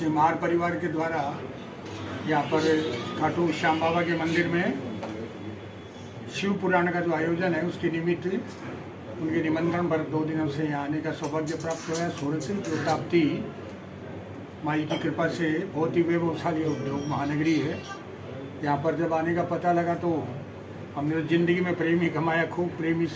सिमार परिवार के द्वारा यहाँ पर खाटू श्याम बाबा के मंदिर में शिव पुराण का जो आयोजन है उसके निमित्त उनके निमंत्रण पर 2 दिनों से यहाँ आने का सौभाग्य प्राप्त हुआ है। सूरत जो ताप्ती माई की कृपा से बहुत ही वैभवशाली उद्योग महानगरी है। यहाँ पर जब आने का पता लगा तो हमने ज़िंदगी में प्रेम ही कमाया, खूब प्रेमी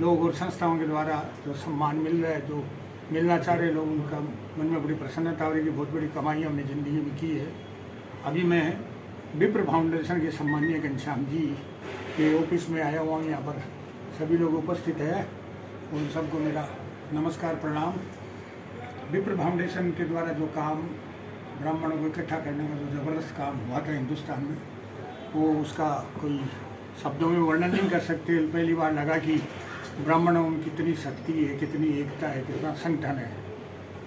लोग और संस्थाओं के द्वारा जो सम्मान मिल रहा है, जो मिलना चाह रहे लोग, उनका मन में बड़ी प्रसन्नता हो रही कि बहुत बड़ी कमाई हमने ज़िंदगी में की है। अभी मैं विप्र फाउंडेशन के सम्मानीय घनश्याम जी के ऑफिस में आया हुआ हूँ। यहाँ पर सभी लोग उपस्थित है, उन सबको मेरा नमस्कार प्रणाम। विप्र फाउंडेशन के द्वारा जो काम ब्राह्मणों को इकट्ठा करने का जो ज़बरदस्त काम हुआ था हिंदुस्तान में, वो उसका कोई शब्दों में वर्णन नहीं कर सकते। पहली बार लगा कि ब्राह्मणों में कितनी शक्ति है, कितनी एकता है, कितना संगठन है।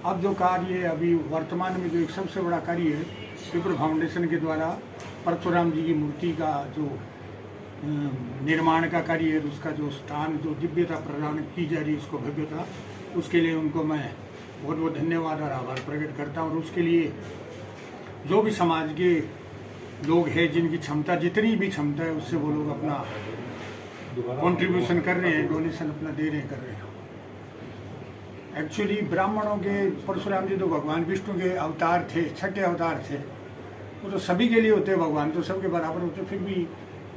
अब जो कार्य अभी वर्तमान में जो एक सबसे बड़ा कार्य है विप्र फाउंडेशन के द्वारा परशुराम जी की मूर्ति का जो निर्माण का कार्य है, उसका जो स्थान जो दिव्यता प्रदान की जा रही है, उसको भव्यता, उसके लिए उनको मैं बहुत बहुत धन्यवाद और आभार प्रकट करता हूँ। और उसके लिए जो भी समाज के लोग हैं जिनकी क्षमता, जितनी भी क्षमता है, उससे वो लोग अपना कंट्रीब्यूशन कर रहे हैं, डोनेशन अपना दे रहे हैं, कर रहे हैं। एक्चुअली ब्राह्मणों के परशुराम जी तो भगवान विष्णु के अवतार थे, छठे अवतार थे। वो तो सभी के लिए होते हैं, भगवान तो सबके बराबर होते, फिर भी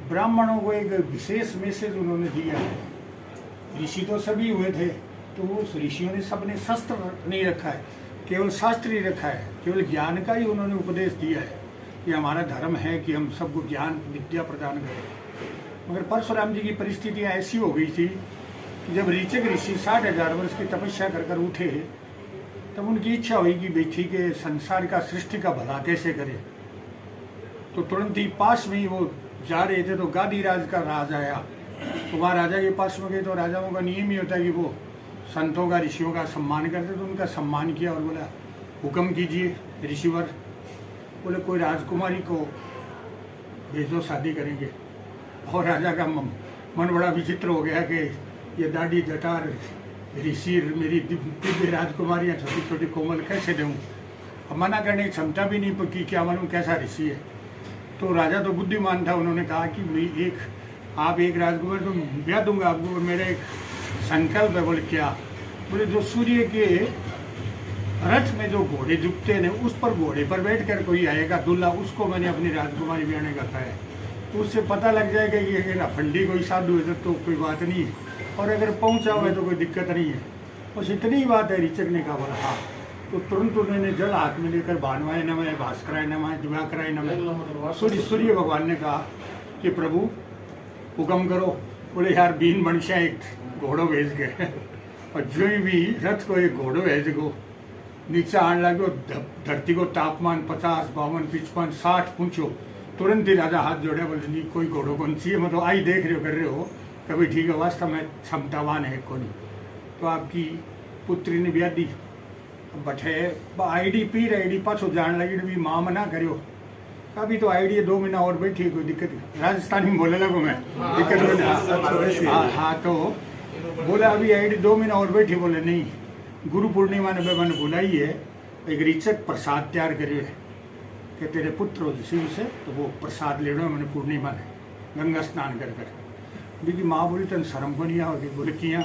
ब्राह्मणों को एक विशेष मैसेज उन्होंने दिया है। ऋषि तो सभी हुए थे, तो उस ऋषियों ने सबने शस्त्र नहीं रखा है, केवल शास्त्र ही रखा है, केवल ज्ञान का ही उन्होंने उपदेश दिया है कि हमारा धर्म है कि हम सबको ज्ञान विद्या प्रदान करें। मगर परशुराम जी की परिस्थितियाँ ऐसी हो गई थी कि जब ऋचक ऋषि 60,000 वर्ष की तपस्या कर कर उठे, तब उनकी इच्छा हुई कि भाई ठीक है, संसार का सृष्टि का भला कैसे करें। तो तुरंत ही पास में ही वो जा रहे थे, तो गादी राज का राज आया। तो वहाँ राजा के पास में गए, तो राजाओं का नियम ही होता है कि वो संतों का, ऋषियों का सम्मान करते, तो उनका सम्मान किया और बोला हुक्म कीजिए ऋषिवर। बोले कोई राजकुमारी को भेजो, शादी करेंगे। और राजा का मन बड़ा विचित्र हो गया कि ये दाढ़ी जटार ऋषि मेरी दिव्य राजकुमारियाँ छोटी छोटी कोमल कैसे दूँ। अब मना करने की क्षमता भी नहीं पकी, क्या मालूम कैसा ऋषि है। तो राजा तो बुद्धिमान था, उन्होंने कहा कि आप एक राजकुमार तो ब्याह दूंगा आपको, मेरा एक संकल्प है। बोले क्या? बोले जो सूर्य के रथ में जो घोड़े जुटते हैं उस पर घोड़े पर बैठकर कोई आएगा दूल्हा, उसको मैंने अपनी राजकुमारी ब्याहने का कहा है। तो उससे पता लग जाएगा कि ये फंडी कोई साधु है तो कोई बात नहीं है, और अगर पहुंचा हुआ है तो कोई दिक्कत नहीं है। बस इतनी ही बात है। ऋचक ने कहा बोला हाँ। तो तुरंत उन्होंने जल हाथ में लेकर भानुआय नमः, भास्कराय नमः, दिवाकराय नमः, सूर्य भगवान ने कहा कि प्रभु हुक्म करो। बोले यार बीन मनुष्य एक घोड़ो भेज गए, और जो भी रथ को एक घोड़ो भेज गो, नीचे आने लगे, धरती को तापमान 50, 52, 55, 60 पूछो। तुरंत ही राजा हाथ जोड़े, बोले नहीं कोई घोड़ो कौन सी है, मतलब आई देख रहे हो, कर रहे हो, कभी ठीक है, वास्तव में क्षमतावान है को नहीं। तो आपकी पुत्री ने ब्याह दी। बठे आईडी पी रही, आईडी पाछो जान लगी, भी माँ मना करियो। अभी तो आईडी 2 महीना और बैठी, कोई दिक्कत नहीं। राजस्थानी में बोले लगो मैं, दिक्कत हाँ। तो बोला अभी आईडी 2 महीना और बैठी। बोले नहीं, गुरु पूर्णिमा ने मैंने बुलाई है, एक ऋचक प्रसाद तैयार करे कि तेरे पुत्र हो शिव से, तो वो प्रसाद ले लो। मैंने पूर्णिमा ने गंगा स्नान कर देखी। माँ बोली तेन शर्म को नहीं आओगी। बोले किया?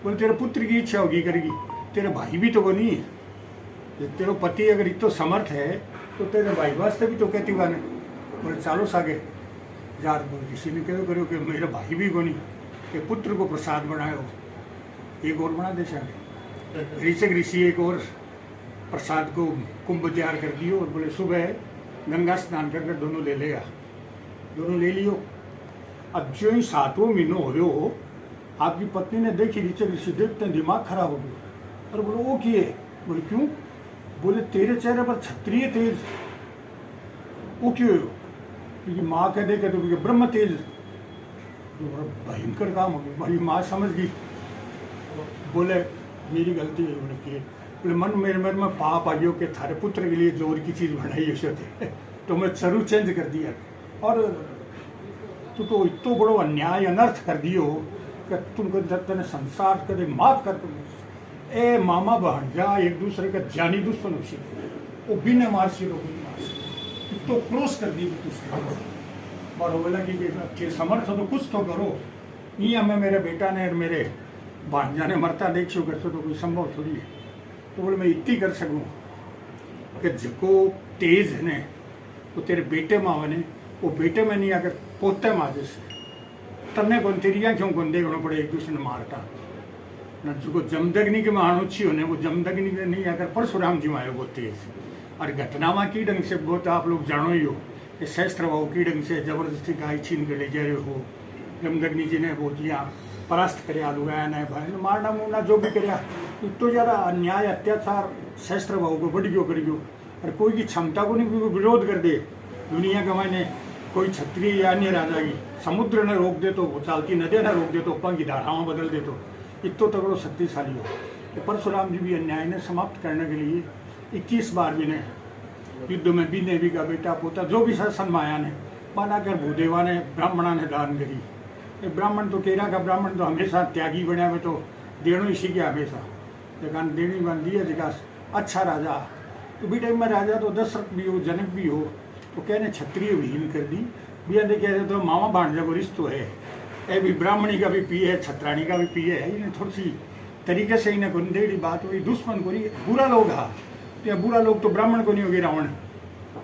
बोले तेरे पुत्र की इच्छा होगी करेगी, तेरे भाई भी तो वो नहीं है। तेरा पति अगर इतो समर्थ है तो तेरे भाई वास्ते भी तो कहती वाने। बोले चालो सागे जार। बोले किसी ने कहो करो कि मेरा भाई भी को नहीं, कि पुत्र को प्रसाद बनाए, एक और बना दे सागे। ऋचक ऋषि एक और प्रसाद को कुंभ तैयार कर दियो, और बोले सुबह गंगा स्नान कर दोनों ले लेगा। दोनों ले लियो। अब जो ही 7वां महीनों हो रहे हो, आपकी पत्नी ने देखी, ऋचक ऋषि देखते दिमाग खराब हो गया। और बोले वो किए? बोले क्यों? बोले तेरे चेहरे पर क्षत्रिय तेज। वो क्यों? क्योंकि माँ कह दे तो ब्रह्म तेज। तो बड़ा भयंकर काम हो गया। भाई माँ समझ गई। बोले मेरी गलती है। बोले किए? बोले मन मेरे मन में पाप आ गयो कि थारे पुत्र के लिए जोर की चीज़ बनाई है, तो मैं चरू चेंज कर दिया। और तू तो इतो बड़ो अन्याय अनर्थ कर दियो कि तुमको तने संसार कदे माफ कर। ए मामा भांजा एक दूसरे का जानी दुश्मन हो, वो बिना मार से तो कोई मार से तो क्रॉस कर दी दूसरे और बोला कि समर्थ हो तो कुछ तो करो। ये हमें मेरे बेटा ने और मेरे भांजा ने मरता देख शो करते तो कोई संभव थोड़ी है। तो बोले मैं इतनी कर सकूँ कि जको तेज है ने वो तेरे बेटे में आवे ने, वो बेटे में नहीं अगर पोते में आ जैसे तन्ने कौन तेरिया क्यों कौन देखना पड़े एक दूसरे ने मारता न जो जमदग्नि के महान अच्छी होने वो जमदग्नि के नहीं अगर परशुराम जी माए वो तेज और घटना में की ढंग से वो तो आप लोग जानो ही हो कि शस्त्र भाव की ढंग से जबरदस्ती गाय छीन के ले जा रहे हो। जमदग्नि जी ने वो जिया परास्त कर लुगाया ने भाई मारना मुरना जो भी कर तो ज़्यादा अन्याय अत्याचार शस्त्र भाव को बढ़ गयो कर गयो और कोई की क्षमता को नहीं विरोध कर दे दुनिया का मैंने कोई क्षत्रिय या अन्य राजा की समुद्र ने रोक दे तो वो चालती नदियाँ ने रोक दे तो पंख की धाराओं बदल दे तो इतो तगड़ो शक्तिशाली हो। तो परशुराम जी भी अन्याय ने समाप्त करने के लिए 21 बार भी ने युद्ध में भी नेवी का बेटा पोता जो भी शासन माया ने बनाकर भूदेवा ने ब्राह्मणा ने दान करी। ब्राह्मण तो केरा का ब्राह्मण तो हमेशा त्यागी बना में तो देणो इसी के हमेशा लेकिन देनी बन दिया विकास अच्छा राजा तो भी टाइम में राजा तो दशरथ भी हो जनक भी हो तो कहने क्षत्रिय विहीन कर दी बिया देखे तो मामा भांजा को रिश्तो है ए भी ब्राह्मणी का भी पिए है छत्राणी का भी पिए है इन्हें थोड़ी सी तरीके से इन्हें गुंदेड़ी बात हुई दुश्मन को नहीं बुरा लोग हा तो बुरा लोग तो ब्राह्मण को नहीं होगी रावण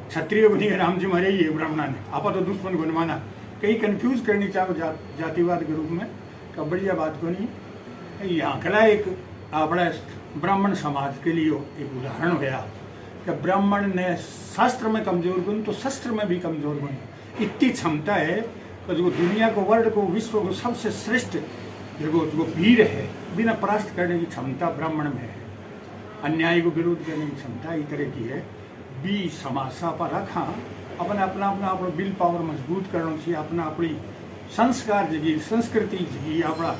क्षत्रिय को नहीं राम जी मारे ही है ब्राह्मणा ने आपा तो दुश्मन को नहीं माना कहीं कंफ्यूज करनी चाहो जातिवाद के रूप में तो बढ़िया बात को नहीं। यहाँ कला एक अपने ब्राह्मण समाज के लिए एक उदाहरण होया कि ब्राह्मण ने शास्त्र में कमजोर बन तो शस्त्र में भी कमजोर बन इतनी क्षमता है कि जो दुनिया को वर्ल्ड को विश्व को सबसे श्रेष्ठ जो वीर है बिना परास्त करने की क्षमता ब्राह्मण में है। अन्याय को विरोध करने की क्षमता इस तरह की है बी समासा पर रखा अपने अपना अपना अपना विल पावर मजबूत करना चाहिए अपना अपनी संस्कार जगी संस्कृति जगी अपना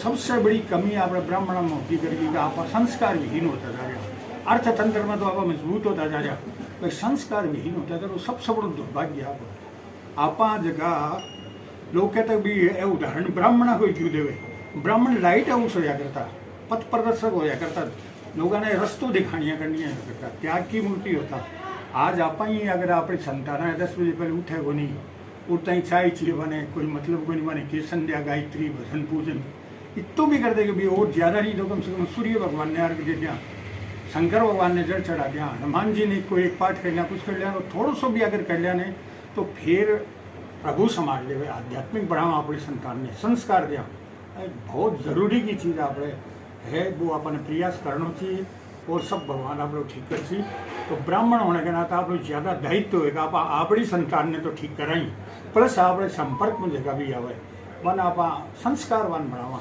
सबसे बड़ी कमी अपने ब्राह्मण में होती करके आप संस्कार विहीन होता जा रहा अर्थतंत्र में तो आप मजबूत होता जा रहा भाई संस्कार विहीन होता जा रहा सबसे बड़ा दुर्भाग्य आप जगह लोग कहते भी उदाहरण ब्राह्मण को क्यों देवे ब्राह्मण लाइट हाउस होया करता पथ प्रदर्शक होया करता लोगों ने रस्तों दिखानियाँ करनिया करता त्याग की मूर्ति होता। आज आप ही अगर अपनी संतान है 10 बजे पहले उठे को नहीं उठता ही चाय चिए बने कोई मतलब को नहीं बने कि संध्या गायत्री भजन पूजन इतो भी कर दे कि और ज़्यादा नहीं तो कम से कम सूर्य भगवान ने अर्घ दे दिया शंकर भगवान ने जल चढ़ा दिया हनुमान जी ने कोई एक पाठ कर लिया कुछ कर लिया तो थोड़ा सो भी अगर कर लिया ने तो फिर प्रभु समाज ले आध्यात्मिक बढ़ावा अपनी संतान ने संस्कार दिया बहुत ज़रूरी की चीज़ आप है वो अपने प्रयास करना चाहिए और सब भगवान आप लोग ठीक कर सी तो ब्राह्मण होने के नाते आप लोग ज़्यादा दायित्व होगा आप अपनी संतान ने तो ठीक कराई प्लस आप संपर्क में जगह भी आवे वन आप संस्कारवान बनावा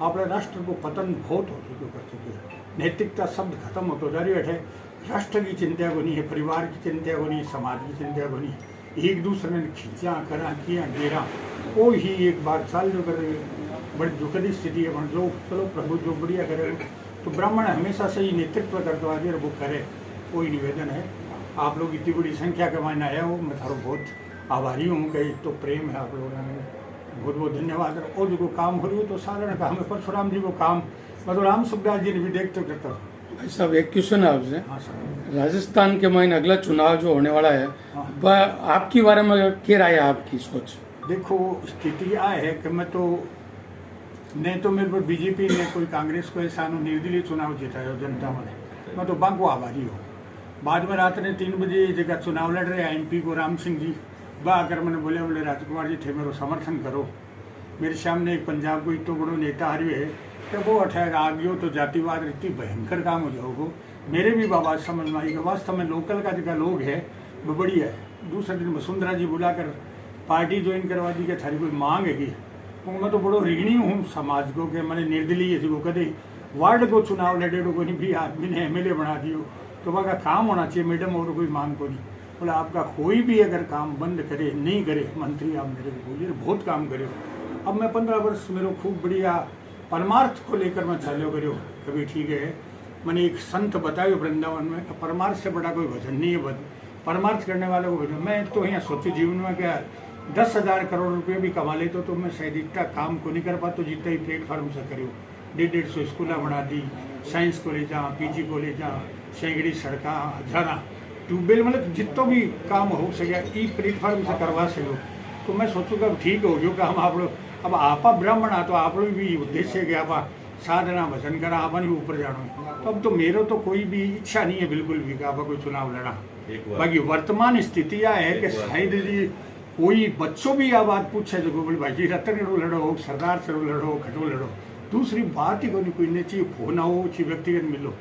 अपने राष्ट्र को पतन बहुत हो चुके कर चुके नैतिकता शब्द खत्म होते जा रही है राष्ट्र की चिंता को नहीं है परिवार की चिंता को नहीं समाज की चिंता को नहीं एक दूसरे ने खींचा करा किया घेरा वो ही एक बार चाल जो कर बड़ी दुखद स्थिति है जो चलो प्रभु जो बढ़िया करे तो ब्राह्मण हमेशा से ही नेतृत्व करते आगे और वो करे कोई निवेदन है आप लोग इतनी बड़ी संख्या के मायने आया हो मैं थारो बहुत आभारी हूँ कि तो प्रेम है आप लोगों ने बहुत बहुत धन्यवाद। और जो काम हो रही हो तो साधारण का हमें परशुराम जी को काम मैं तो राम सुखदास जी ने भी देखते करता हूँ। भाई साहब एक क्वेश्चन है आपसे। हाँ सर राजस्थान के मायने अगला चुनाव जो होने वाला है वह आपके बारे में क्या राय है आपकी सोच? देखो स्थिति आ है कि मैं तो नहीं तो मेरे पर बीजेपी ने कोई कांग्रेस को ऐसा निर्दलीय चुनाव जिताया जनता में मैं तो बांको आभारी हूँ। बाद में रात ने 3 बजे जगह चुनाव लड़ रहे MP को राम सिंह जी बा आकर मैंने बोले राजकुमार जी थे मेरा समर्थन करो मेरे सामने एक पंजाब को इतो बड़ो नेता हारी है कि वो अठाएगा आ गयो तो जातिवाद इतनी भयंकर काम हो जाओगे मेरे भी बाबा समझ में आई वास्तव में लोकल का जगह लोग है वो बढ़िया है। दूसरे दिन वसुंधरा जी बुलाकर पार्टी ज्वाइन करवा दी कि थारी कोई मांग है मैं तो बड़ो ऋणी हूँ समाज को कि मैंने निर्दलीय जो कदे वार्ड को चुनाव लड़े को नहीं भी आदमी ने MLA बना दियो तो वहाँ का काम होना चाहिए मैडम और कोई मांग को नहीं बोला आपका कोई भी अगर काम बंद करे नहीं करे मंत्री आप मेरे को बोलिए बहुत काम करे। अब मैं 15 वर्ष मेरे खूब बढ़िया परमार्थ को लेकर मैं चालो करो कभी ठीक है मैंने एक संत बतायो वृंदावन में परमार्थ से बड़ा कोई भजन नहीं है परमार्थ करने वाले को भजन मैं तो यहाँ सोचू जीवन में क्या 10,000 करोड़ रुपये भी कमा लेते तो मैं शायद इतना काम को नहीं कर पाता जितना ही प्लेटफार्म से करो 150 स्कूल बना दी साइंस कॉलेज पीजी कॉलेज सैकड़ी सड़क हजारा ट्यूबवेल मतलब जितो भी काम हो सके ई प्लेटफॉर्म से करवा सको तो मैं सोचूंगा ठीक हो गयो कि हम आप अब आपा ब्राह्मण आ तो आप भी उद्देश्य है कि आप साधना भजन करा आप ऊपर जानो तो अब तो मेरा तो कोई भी इच्छा नहीं है बिल्कुल भी कि आप कोई चुनाव लड़ा। बाकी वर्तमान स्थिति यह है कि शायद जी कोई बच्चों भी यह बात पूछे जो बोले भाई जी रतन लड़ो सरदार से लड़ो खटो लड़ो दूसरी बात ही कोई नहीं चाहिए फोन आओ चाहिए व्यक्तिगत मिलो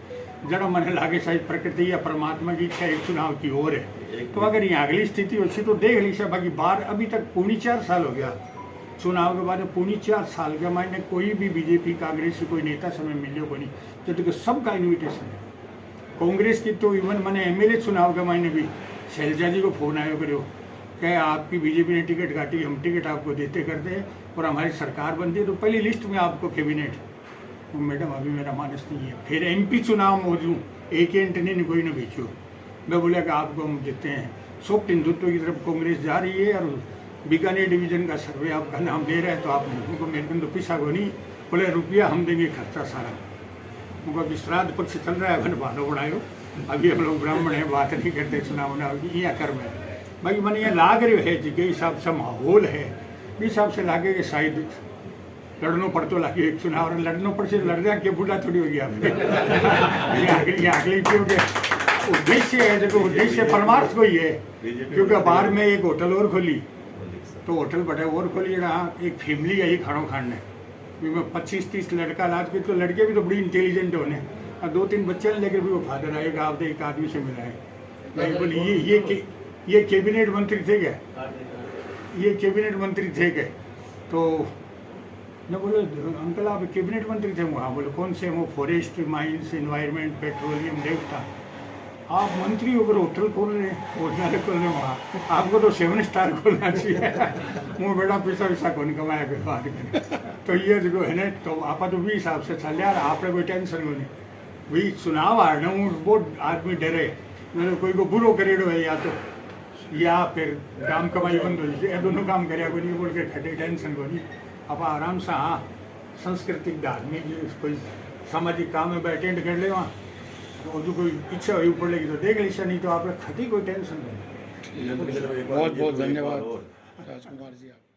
जरा मन लागे शायद प्रकृति या परमात्मा की इच्छा एक चुनाव की ओर है तो अगर यहाँ अगली स्थिति होती तो देख ली से बाकी बार अभी तक 4.5 साल हो गया चुनाव के बाद 4.5 साल के मायने कोई भी बीजेपी कांग्रेस से कोई नेता समय मिले को नहीं जो तो सबका इन्विटेशन है। कांग्रेस की तो इवन मैंने एमएलए चुनाव के मायने भी शैलजा जी को फोन आयो करो क्या आपकी बीजेपी ने टिकट काटी हम टिकट आपको देते करते और हमारी सरकार बनती है तो पहली लिस्ट में आपको कैबिनेट तो मैडम अभी मेरा मानस नहीं है। फिर एमपी चुनाव मौजूद एक एंटनी ने कोई न भेजो मैं बोला कि आपको हम देते हैं सॉफ्ट हिंदुत्व की तरफ कांग्रेस जा रही है और बीकानेर डिवीजन का सर्वे आपका नाम दे रहे हैं तो आप उनको मेरे को तो पिसा को नहीं बोले रुपया हम देंगे खर्चा सारा उनको अभी श्राद्ध पक्ष चल रहा है अपन भालो बढ़ायो अभी हम लोग ब्राह्मण हैं बात नहीं करते चुनाव यहाँ कर में बाकी मैंने ये लाग रहे है जिसके हिसाब से माहौल है इस हिसाब से लागे कि शायद लड़नो पड़तो लागे एक चुनाव और लड़नो पड़ से लड़ जा के बूढ़ा थोड़ी हो गया अगली क्योंकि उद्देश्य है देखो उद्देश्य परमार्थ को ही है क्योंकि बाहर में एक होटल और खोली तो होटल बड़े और खोली ना एक फैमिली आई खानों खाने में 25-30 लड़का लाद के तो लड़के भी तो बड़ी इंटेलिजेंट होने और 2-3 बच्चे लेकर भी वो फादर आएगा आप एक आदमी से मिला है बोले ये कैबिनेट मंत्री थे क्या ये कैबिनेट मंत्री थे क्या तो मैं बोले अंकल आप कैबिनेट मंत्री थे वहाँ बोले कौन से वो फॉरेस्ट माइंस इन्वायरमेंट पेट्रोलियम देवता आप मंत्री होकर होटल खोल रहे हैं भोजनालय खोल रहे हैं वहाँ आपको तो 7 स्टार खोलना चाहिए मुँह बेटा पैसा वैसा कौन कमाया कोई बात करें तो ये जो है ना तो आप तो भी हिसाब से चल यार आप कोई टेंशन को नहीं वही चुनाव हारना हूँ बहुत आदमी डरे मैंने कोई को बुरो करेड़ो है या फिर काम कमाई बंद हो जाए दोनों काम करे कोई नहीं बोल के खटे टेंशन को नहीं आप आराम से हाँ सांस्कृतिक धार्मिक कोई सामाजिक काम में अटेंड कर ले वहाँ और जो कोई इच्छा हुई पड़ेगी तो देख लीजिए नहीं तो आप खटी कोई टेंशन नहीं। बहुत बहुत धन्यवाद राजकुमार जी आप।